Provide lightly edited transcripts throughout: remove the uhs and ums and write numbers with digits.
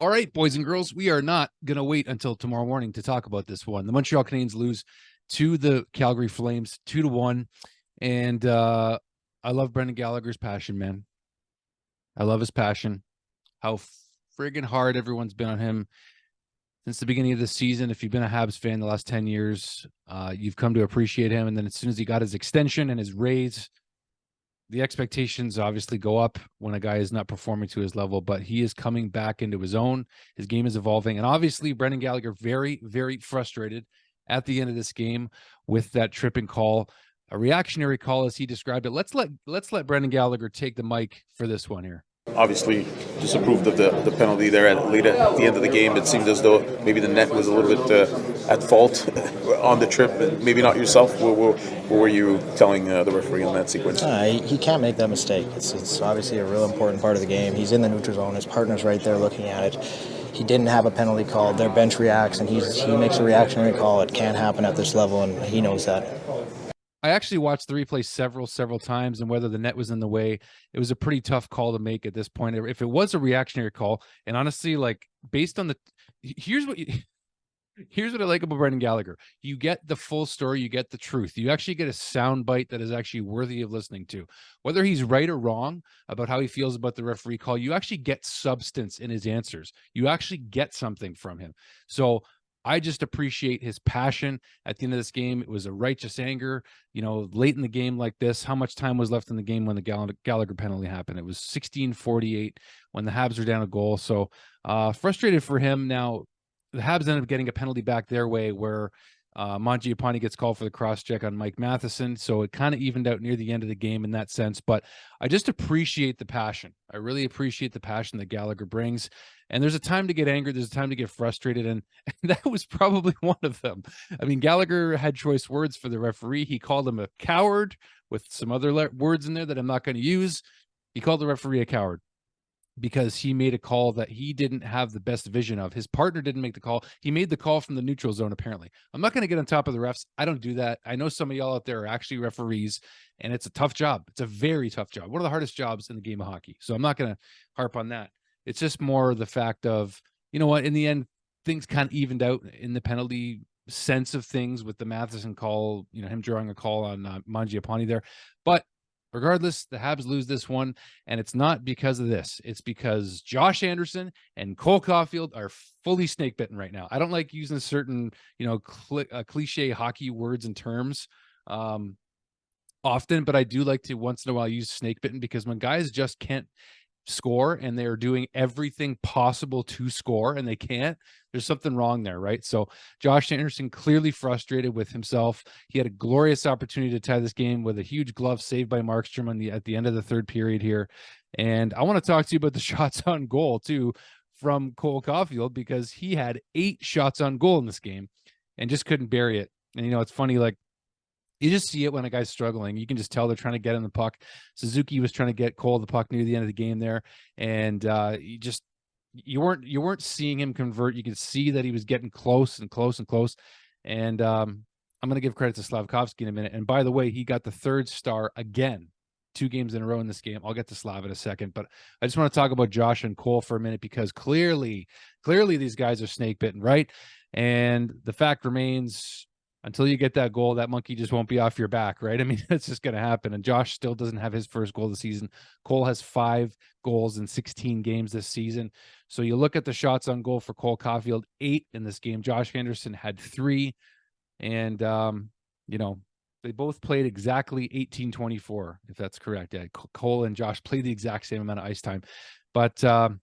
All right, boys and girls, we are not going to wait until tomorrow morning to talk about this one. The Montreal Canadiens lose to the Calgary Flames 2-1. And I love Brendan Gallagher's passion, man. I love his passion. How friggin' hard everyone's been on him since the beginning of the season. If you've been a Habs fan the last 10 years, you've come to appreciate him. And then as soon as he got his extension and his raise, the expectations obviously go up when a guy is not performing to his level, but he is coming back into his own. His game is evolving. And obviously, Brendan Gallagher, very, very frustrated at the end of this game with that tripping call, a reactionary call as he described it. Let's let Brendan Gallagher take the mic for this one here. Obviously disapproved of the penalty there late at the end of the game. It seemed as though maybe the net was a little bit at fault on the trip, and maybe not yourself. What were you telling the referee in that sequence? He can't make that mistake. It's obviously a real important part of the game. He's in the neutral zone. His partner's right there looking at it. He didn't have a penalty called. Their bench reacts, and he makes a reactionary call. It can't happen at this level, and he knows that. I actually watched the replay several times, and whether the net was in the way, it was a pretty tough call to make at this point. If it was a reactionary call, and honestly, like based on the, here's what I like about Brendan Gallagher. You get the full story, you get the truth. You actually get a sound bite that is actually worthy of listening to. Whether he's right or wrong about how he feels about the referee call, you actually get substance in his answers. You actually get something from him. So I just appreciate his passion at the end of this game. It was a righteous anger, late in the game like this. How much time was left in the game when the Gallagher penalty happened? It was 16:48 when the Habs were down a goal. So frustrated for him. Now, the Habs ended up getting a penalty back their way where Mangiapane gets called for the cross-check on Mike Matheson. So it kind of evened out near the end of the game in that sense. But I just appreciate the passion. I really appreciate the passion that Gallagher brings. And there's a time to get angry. There's a time to get frustrated. And that was probably one of them. I mean, Gallagher had choice words for the referee. He called him a coward with some other words in there that I'm not going to use. He called the referee a coward because he made a call that he didn't have the best vision of. His partner didn't make the call. He made the call from the neutral zone, apparently. I'm not going to get on top of the refs. I don't do that. I know some of y'all out there are actually referees, and it's a tough job. It's a very tough job. One of the hardest jobs in the game of hockey. So I'm not going to harp on that. It's just more the fact of, you know what, in the end, things kind of evened out in the penalty sense of things with the Matheson call, him drawing a call on Mangiapane there. But regardless, the Habs lose this one, and it's not because of this. It's because Josh Anderson and Cole Caufield are fully snake bitten right now. I don't like using certain, cliche hockey words and terms often, but I do like to once in a while use snake bitten because when guys just can't score and they're doing everything possible to score and they can't, there's something wrong there, right? So Josh Anderson clearly frustrated with himself. He had a glorious opportunity to tie this game with a huge glove saved by Markstrom at the end of the third period here. And I want to talk to you about the shots on goal too from Cole Caufield, because he had 8 shots on goal in this game and just couldn't bury it. And it's funny, like, you just see it when a guy's struggling. You can just tell they're trying to get in the puck. Suzuki was trying to get Cole the puck near the end of the game there, and you weren't seeing him convert. You could see that he was getting close and close and close. And I'm going to give credit to Slafkovsky in a minute. And by the way, he got the 3rd star again, 2 games in a row in this game. I'll get to Slav in a second, but I just want to talk about Josh and Cole for a minute because clearly these guys are snake bitten, right? And the fact remains, until you get that goal, that monkey just won't be off your back, right? I mean, it's just going to happen. And Josh still doesn't have his first goal of the season. Cole has 5 goals in 16 games this season. So you look at the shots on goal for Cole Caufield, 8 in this game. Josh Anderson had 3. And, they both played exactly 18-24, if that's correct. Yeah, Cole and Josh played the exact same amount of ice time. But, I'm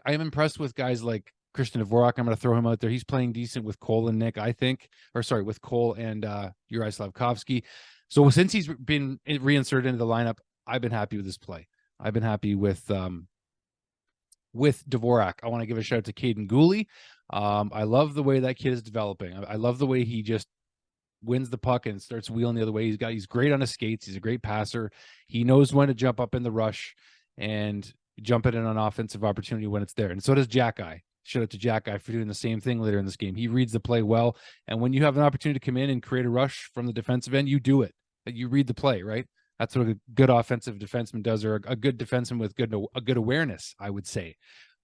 impressed with guys like Christian Dvorak. I'm going to throw him out there. He's playing decent with Cole and Nick, I think. With Cole and Juraj Slafkovsky. So since he's been reinserted into the lineup, I've been happy with his play. I've been happy with Dvorak. I want to give a shout out to Caden Gooley. I love the way that kid is developing. I love the way he just wins the puck and starts wheeling the other way. He's great on his skates. He's a great passer. He knows when to jump up in the rush and jump it in an offensive opportunity when it's there. And so does Jack Eye. Shout out to Jack Eye for doing the same thing later in this game. He reads the play well. And when you have an opportunity to come in and create a rush from the defensive end, you do it. You read the play, right? That's what a good offensive defenseman does, or a good defenseman with a good awareness, I would say.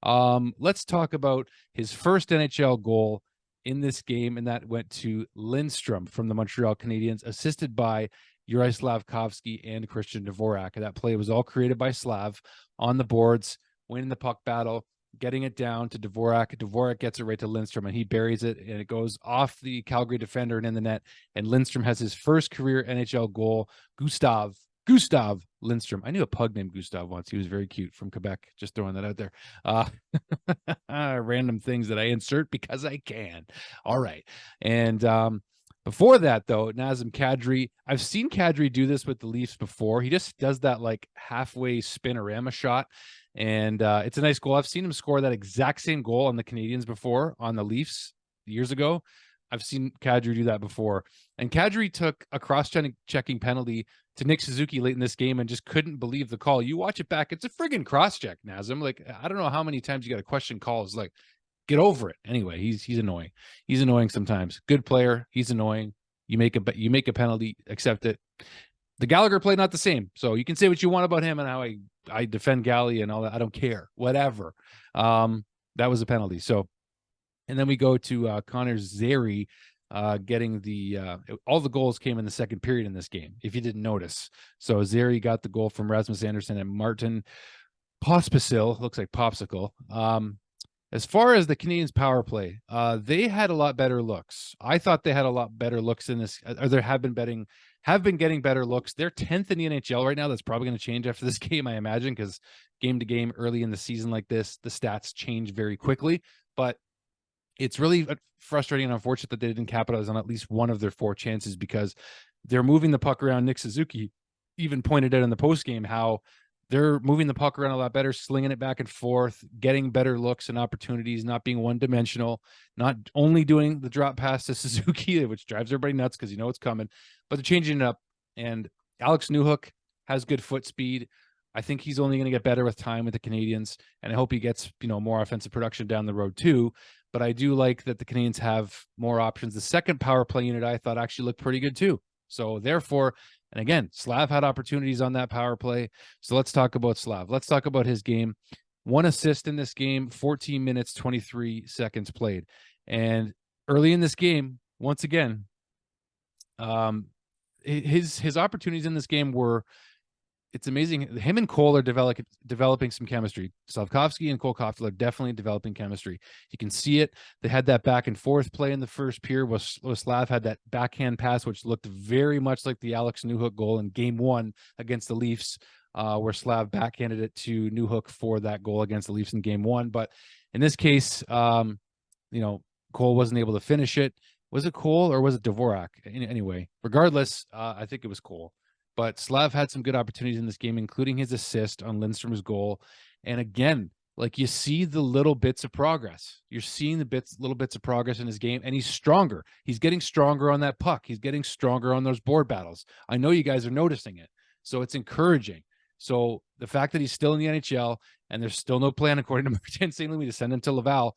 Let's talk about his first NHL goal in this game, and that went to Lindstrom from the Montreal Canadiens, assisted by Yuri Slafkovsky and Christian Dvorak. That play was all created by Slav on the boards, winning the puck battle, getting it down to Dvorak. Dvorak gets it right to Lindstrom, and he buries it, and it goes off the Calgary defender and in the net. And Lindstrom has his first career NHL goal. Gustav Lindstrom. I knew a pug named Gustav once. He was very cute, from Quebec. Just throwing that out there. Random things that I insert because I can. All right. And before that, though, Nazem Kadri, I've seen Kadri do this with the Leafs before. He just does that like halfway spinorama shot, and it's a nice goal. I've seen him score that exact same goal on the Canadiens before, on the Leafs years ago. I've seen Kadri do that before. And Kadri took a cross-checking penalty to Nick Suzuki late in this game and just couldn't believe the call. You watch it back, it's a friggin' cross-check, Nazem. Like, I don't know how many times you got to question calls. Like, get over it. Anyway, he's annoying. He's annoying sometimes. Good player. He's annoying. You make a penalty, accept it. The Gallagher play, not the same. So you can say what you want about him and how I defend Gally and all that. I don't care. Whatever. That was a penalty. So, and then we go to Connor Zary getting all the goals came in the second period in this game, if you didn't notice. So Zary got the goal from Rasmus Anderson and Martin Pospisil, looks like Popsicle. As far as the Canadiens power play, they had a lot better looks. I thought they had a lot better looks in this, or they have been getting better looks. They're 10th in the NHL right now. That's probably going to change after this game, I imagine, because game to game early in the season like this, the stats change very quickly. But it's really frustrating and unfortunate that they didn't capitalize on at least one of their 4 chances, because they're moving the puck around. Nick Suzuki even pointed out in the postgame how they're moving the puck around a lot better, slinging it back and forth, getting better looks and opportunities, not being one-dimensional, not only doing the drop pass to Suzuki, which drives everybody nuts because you know it's coming, but they're changing it up. And Alex Newhook has good foot speed. I think he's only going to get better with time with the Canadiens, and I hope he gets, more offensive production down the road too. But I do like that the Canadiens have more options. The second power play unit I thought actually looked pretty good too. So therefore, and again, Slav had opportunities on that power play. So let's talk about Slav. Let's talk about his game. 1 assist in this game, 14 minutes, 23 seconds played. And early in this game, once again, his opportunities in this game were, it's amazing. Him and Cole are developing some chemistry. Slafkovsky and Cole Caufield are definitely developing chemistry. You can see it. They had that back and forth play in the first period where Slav had that backhand pass, which looked very much like the Alex Newhook goal in game 1 against the Leafs, where Slav backhanded it to Newhook for that goal against the Leafs in game 1. But in this case, Cole wasn't able to finish it. Was it Cole or was it Dvorak? Anyway, regardless, I think it was Cole. But Slav had some good opportunities in this game, including his assist on Lindstrom's goal. And again, like, you see the little bits of progress. You're seeing the little bits of progress in his game, and he's stronger. He's getting stronger on that puck. He's getting stronger on those board battles. I know you guys are noticing it, so it's encouraging. So the fact that he's still in the NHL and there's still no plan, according to Martin St. Louis, to send him to Laval,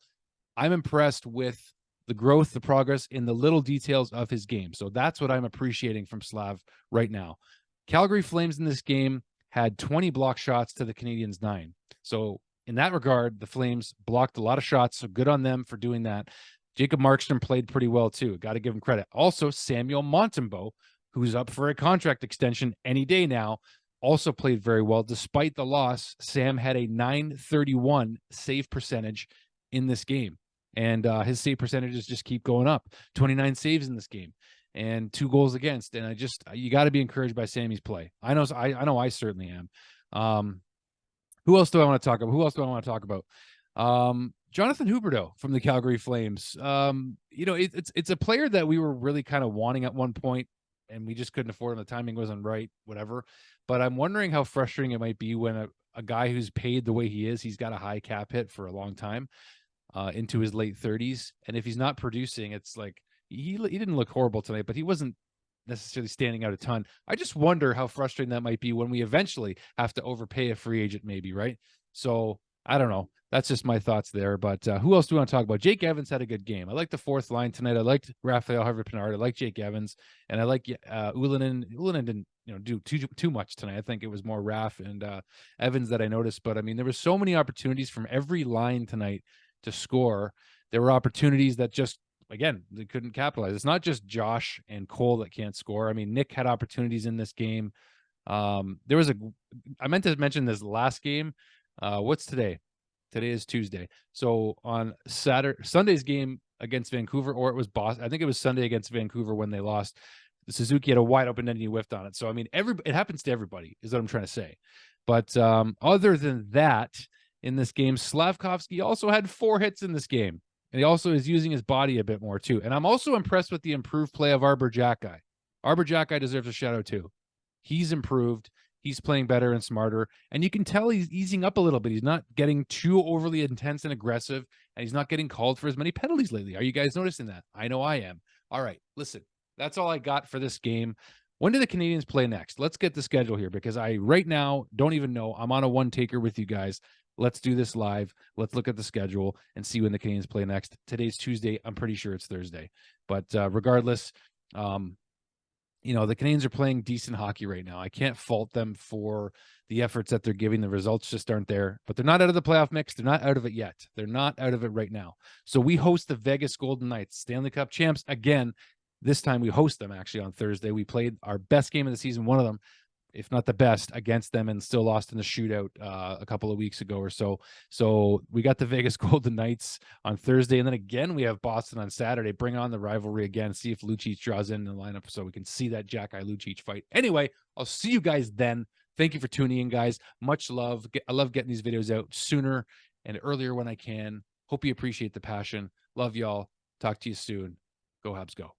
I'm impressed with the growth, the progress in the little details of his game. So that's what I'm appreciating from Slav right now. Calgary Flames in this game had 20 block shots to the Canadiens 9. So in that regard, the Flames blocked a lot of shots. So good on them for doing that. Jacob Markstrom played pretty well too. Got to give him credit. Also, Samuel Montembeault, who's up for a contract extension any day now, also played very well. Despite the loss, Sam had a .931 save percentage in this game. And his save percentages just keep going up. 29 saves in this game and 2 goals against. And you got to be encouraged by Sammy's play. I know I certainly am. Who else do I want to talk about? Jonathan Huberdeau from the Calgary Flames. It's a player that we were really kind of wanting at one point, and we just couldn't afford him. The timing wasn't right, whatever. But I'm wondering how frustrating it might be when a guy who's paid the way he is, he's got a high cap hit for a long time, into his late 30s. And if he's not producing, it's like, he didn't look horrible tonight, but he wasn't necessarily standing out a ton. I just wonder how frustrating that might be when we eventually have to overpay a free agent, maybe, right? So I don't know. That's just my thoughts there. But who else do we want to talk about? Jake Evans had a good game. I like the fourth line tonight. I liked Raphael Harvey-Pinard. I like Jake Evans, and I like Ullinen. Ullinen didn't do too much tonight. I think it was more Raff and Evans that I noticed. But I mean, there were so many opportunities from every line tonight to score. There were opportunities that just, again, they couldn't capitalize. It's not just Josh and Cole that can't score. I mean, Nick had opportunities in this game. I meant to mention this last game. What's today? Today is Tuesday. So on Sunday's game against Vancouver, or it was Boston. I think it was Sunday against Vancouver when they lost. Suzuki had a wide open net and he whiffed on it. So I mean, it happens to everybody, is what I'm trying to say. But other than that, in this game, Slafkovsky also had 4 hits in this game, and he also is using his body a bit more too. And I'm also impressed with the improved play of Arbor Jacki. Arbor Jacki deserves a shout out too. He's improved. He's playing better and smarter, and you can tell he's easing up a little bit. He's not getting too overly intense and aggressive, and he's not getting called for as many penalties lately. Are you guys noticing that? I know I am. All right, listen, that's all I got for this game. When do the Canadiens play next? Let's get the schedule here, because I right now don't even know. I'm on a one-taker with you guys. Let's do this live. Let's look at the schedule and see when the Canadiens play next. Today's Tuesday. I'm pretty sure it's Thursday. But regardless, the Canadiens are playing decent hockey right now. I can't fault them for the efforts that they're giving. The results just aren't there, but they're not out of the playoff mix. They're not out of it yet. They're not out of it right now. So we host the Vegas Golden Knights, Stanley Cup champs again. This time we host them actually on Thursday. We played our best game of the season, one of them, if not the best, against them, and still lost in the shootout a couple of weeks ago or so. So we got the Vegas Golden Knights on Thursday, and then again we have Boston on Saturday. Bring on the rivalry again. See if Lucic draws in the lineup so we can see that Jacki-Lucic fight. Anyway, I'll see you guys then. Thank you for tuning in, guys. Much love. I love getting these videos out sooner and earlier when I can. Hope you appreciate the passion. Love y'all. Talk to you soon. Go Habs, go.